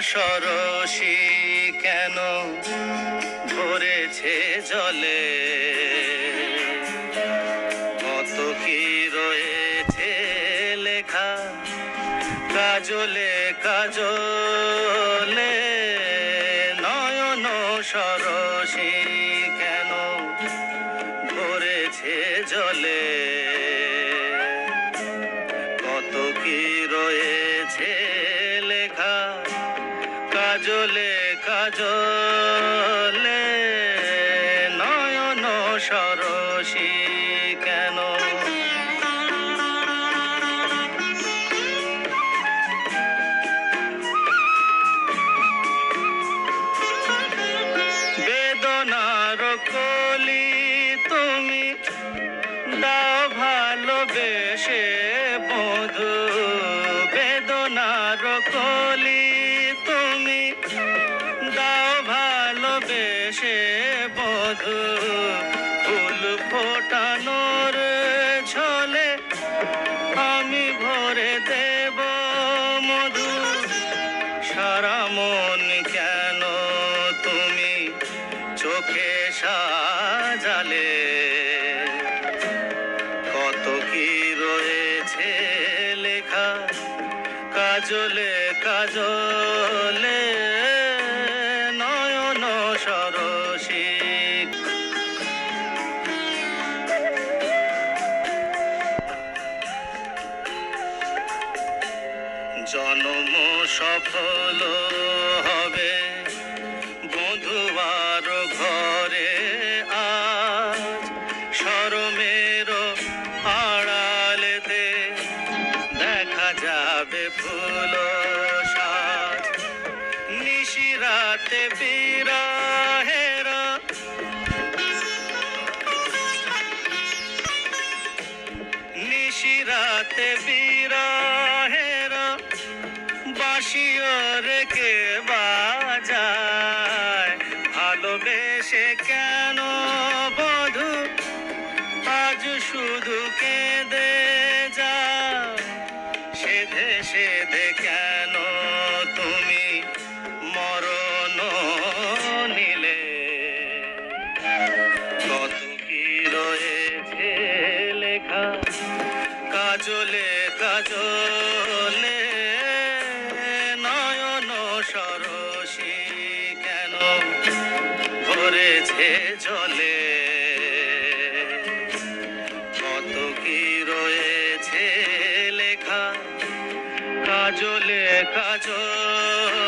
সরসী কেন ভরেছে জলে, কত কি রয়েছে লেখা কাজলে কাজলে, নয়ন সরসী কেন ভরেছে জলে, কত কি রয়েছে লেখা কাজলে কাজলে, নয়ন সরসী কেন। বেদনার কলি তুমি দাও ভালোবেসে বধূ, বেদনার কলি তুমি দাও ভালোবেসে বধূ, ফুল ফোটানোর ছলে আমি ভরে দেব মধু, সারা মন কেন তুমি চোখে সাজালে, কত কি রয়েছে লেখা কাজলে কাজলে, নয়ন সরসী। জন্ম সফল হবে বধুয়ার ঘরে আজ, শরমের আড়ালেতে দেখা যাবে ফুল সাজ, নিশিরাতে বিরহেরা নিশিরাতে বিরহেরা বাঁশিও রেখে বাজায়, ভালোবেসে কেন বধূ আজ শুধু কেঁদে যাও, সেধে সেধে কেন তুমি মরণ নিলে, কত কি রয়েছে লেখা কাজলে কাজলে, নয়ন সরসী কেন ভরেছে জলে, কত কি রয়েছে লেখা কাজলে কাজলে।